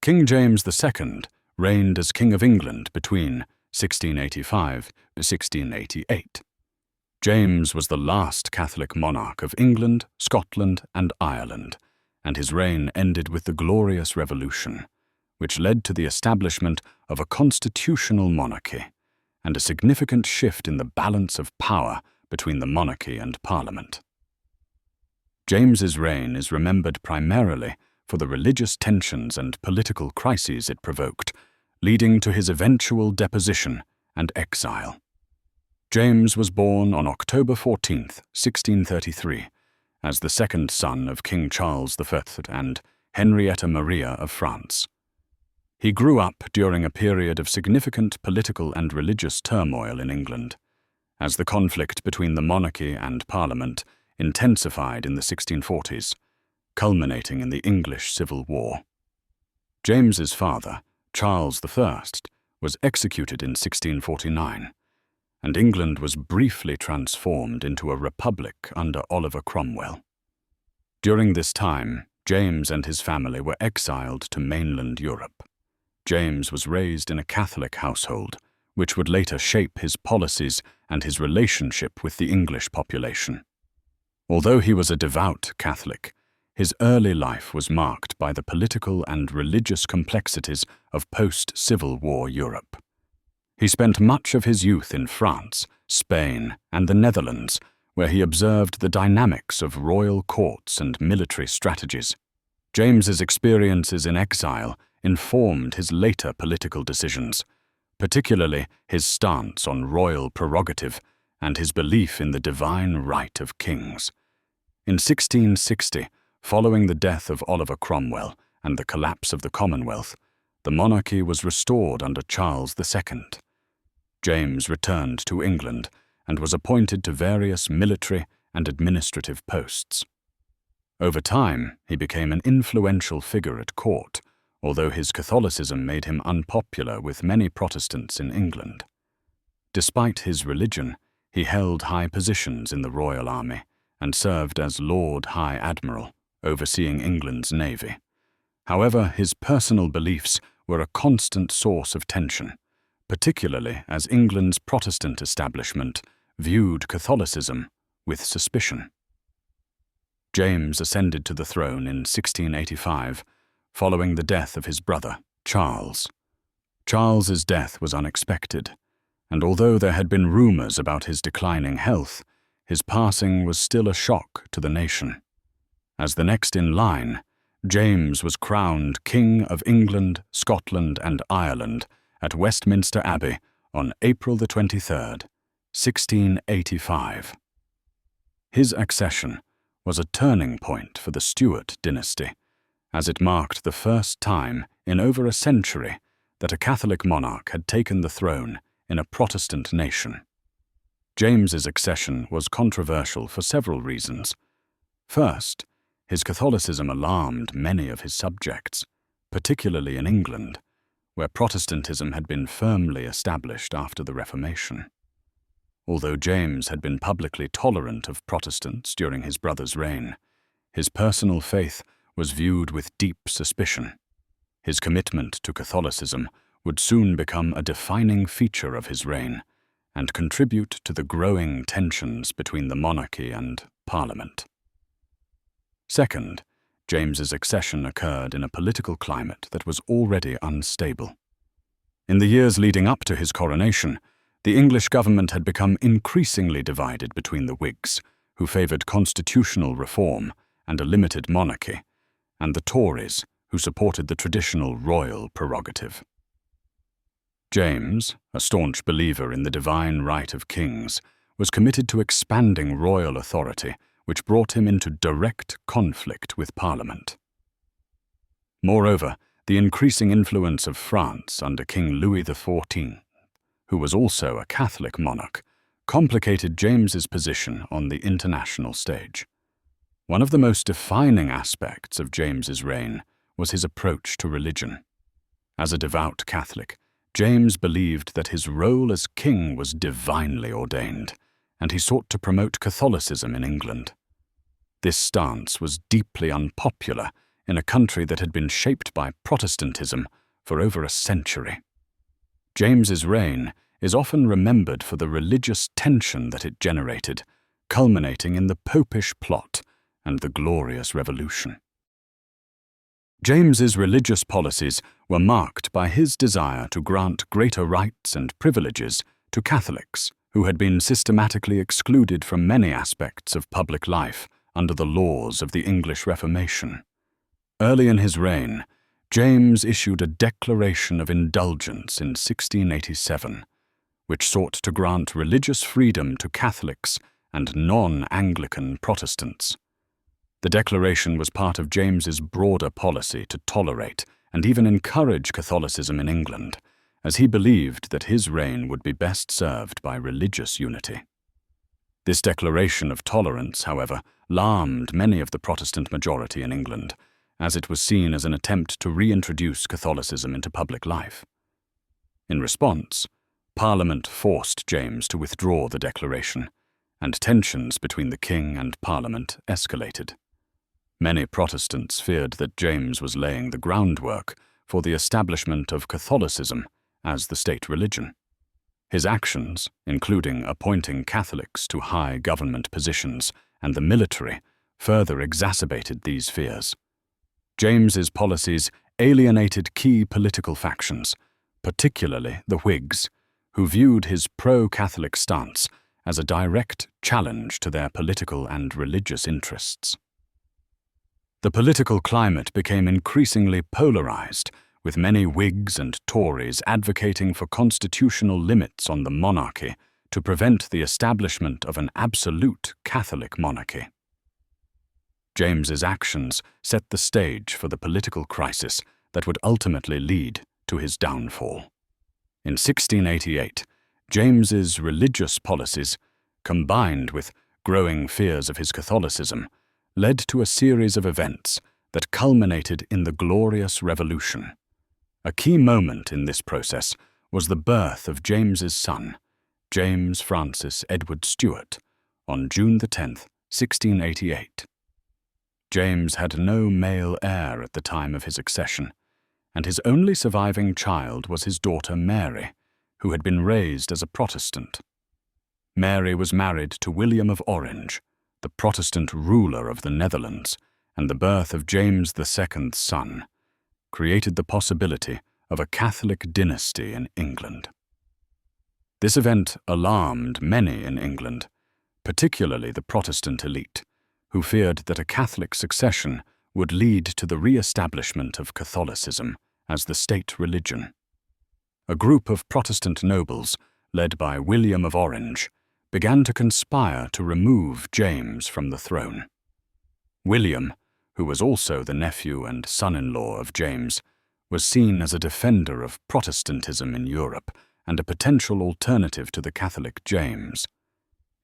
King James II reigned as King of England between 1685 to 1688. James was the last Catholic monarch of England, Scotland, and Ireland, and his reign ended with the Glorious Revolution, which led to the establishment of a constitutional monarchy and a significant shift in the balance of power between the monarchy and Parliament. James's reign is remembered primarily for the religious tensions and political crises it provoked, leading to his eventual deposition and exile. James was born on October 14, 1633, as the second son of King Charles I and Henrietta Maria of France. He grew up during a period of significant political and religious turmoil in England, as the conflict between the monarchy and Parliament intensified in the 1640s, culminating in the English Civil War. James's father, Charles I, was executed in 1649, and England was briefly transformed into a republic under Oliver Cromwell. During this time, James and his family were exiled to mainland Europe. James was raised in a Catholic household, which would later shape his policies and his relationship with the English population. Although he was a devout Catholic, his early life was marked by the political and religious complexities of post-Civil War Europe. He spent much of his youth in France, Spain, and the Netherlands, where he observed the dynamics of royal courts and military strategies. James's experiences in exile informed his later political decisions, particularly his stance on royal prerogative and his belief in the divine right of kings. In 1660, following the death of Oliver Cromwell and the collapse of the Commonwealth, the monarchy was restored under Charles II. James returned to England and was appointed to various military and administrative posts. Over time, he became an influential figure at court, although his Catholicism made him unpopular with many Protestants in England. Despite his religion, he held high positions in the royal army and served as Lord High Admiral, overseeing England's navy. However, his personal beliefs were a constant source of tension, particularly as England's Protestant establishment viewed Catholicism with suspicion. James ascended to the throne in 1685, following the death of his brother, Charles. Charles's death was unexpected, and although there had been rumors about his declining health, his passing was still a shock to the nation. As the next in line, James was crowned King of England, Scotland, and Ireland at Westminster Abbey on April 23, 1685. His accession was a turning point for the Stuart dynasty, as it marked the first time in over a century that a Catholic monarch had taken the throne in a Protestant nation. James's accession was controversial for several reasons. First, his Catholicism alarmed many of his subjects, particularly in England, where Protestantism had been firmly established after the Reformation. Although James had been publicly tolerant of Protestants during his brother's reign, his personal faith was viewed with deep suspicion. His commitment to Catholicism would soon become a defining feature of his reign and contribute to the growing tensions between the monarchy and Parliament. Second, James's accession occurred in a political climate that was already unstable. In the years leading up to his coronation, the English government had become increasingly divided between the Whigs, who favoured constitutional reform and a limited monarchy, and the Tories, who supported the traditional royal prerogative. James, a staunch believer in the divine right of kings, was committed to expanding royal authority, which brought him into direct conflict with Parliament. Moreover, the increasing influence of France under King Louis XIV, who was also a Catholic monarch, complicated James's position on the international stage. One of the most defining aspects of James's reign was his approach to religion. As a devout Catholic, James believed that his role as king was divinely ordained, and he sought to promote Catholicism in England. This stance was deeply unpopular in a country that had been shaped by Protestantism for over a century. James's reign is often remembered for the religious tension that it generated, culminating in the Popish plot and the Glorious Revolution. James's religious policies were marked by his desire to grant greater rights and privileges to Catholics who had been systematically excluded from many aspects of public life under the laws of the English Reformation. Early in his reign, James issued a Declaration of Indulgence in 1687, which sought to grant religious freedom to Catholics and non-Anglican Protestants. The declaration was part of James's broader policy to tolerate and even encourage Catholicism in England, as he believed that his reign would be best served by religious unity. This declaration of tolerance, however, alarmed many of the Protestant majority in England, as it was seen as an attempt to reintroduce Catholicism into public life. In response, Parliament forced James to withdraw the declaration, and tensions between the king and Parliament escalated. Many Protestants feared that James was laying the groundwork for the establishment of Catholicism as the state religion. His actions, including appointing Catholics to high government positions and the military, further exacerbated these fears. James's policies alienated key political factions, particularly the Whigs, who viewed his pro-Catholic stance as a direct challenge to their political and religious interests. The political climate became increasingly polarized, with many Whigs and Tories advocating for constitutional limits on the monarchy to prevent the establishment of an absolute Catholic monarchy. James's actions set the stage for the political crisis that would ultimately lead to his downfall. In 1688, James's religious policies, combined with growing fears of his Catholicism, led to a series of events that culminated in the Glorious Revolution. A key moment in this process was the birth of James's son, James Francis Edward Stuart, on June 10, 1688. James had no male heir at the time of his accession, and his only surviving child was his daughter Mary, who had been raised as a Protestant. Mary was married to William of Orange, the Protestant ruler of the Netherlands, and the birth of James II's son created the possibility of a Catholic dynasty in England. This event alarmed many in England, particularly the Protestant elite, who feared that a Catholic succession would lead to the re-establishment of Catholicism as the state religion. A group of Protestant nobles, led by William of Orange, began to conspire to remove James from the throne. William, who was also the nephew and son-in-law of James, was seen as a defender of Protestantism in Europe and a potential alternative to the Catholic James.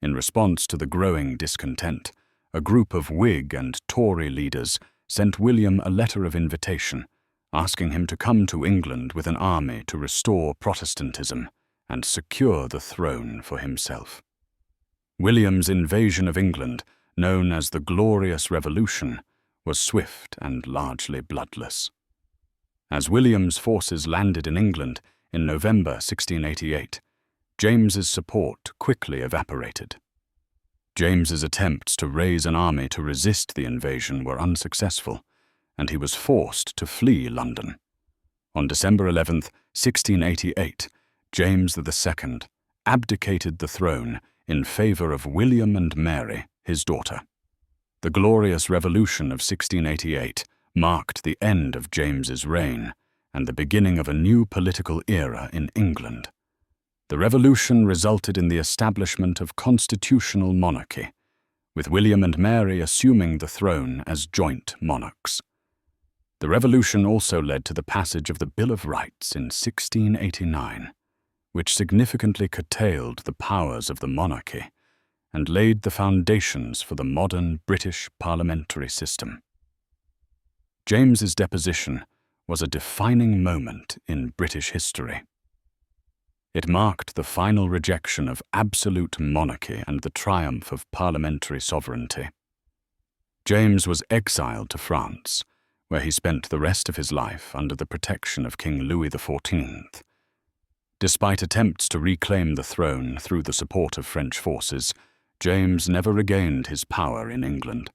In response to the growing discontent, a group of Whig and Tory leaders sent William a letter of invitation, asking him to come to England with an army to restore Protestantism and secure the throne for himself. William's invasion of England, known as the Glorious Revolution, was swift and largely bloodless. As William's forces landed in England in November 1688, James's support quickly evaporated. James's attempts to raise an army to resist the invasion were unsuccessful, and he was forced to flee London. On December 11, 1688, James II abdicated the throne in favor of William and Mary, his daughter. The Glorious Revolution of 1688 marked the end of James's reign and the beginning of a new political era in England. The revolution resulted in the establishment of constitutional monarchy, with William and Mary assuming the throne as joint monarchs. The revolution also led to the passage of the Bill of Rights in 1689, which significantly curtailed the powers of the monarchy and laid the foundations for the modern British parliamentary system. James's deposition was a defining moment in British history. It marked the final rejection of absolute monarchy and the triumph of parliamentary sovereignty. James was exiled to France, where he spent the rest of his life under the protection of King Louis XIV. Despite attempts to reclaim the throne through the support of French forces, James never regained his power in England.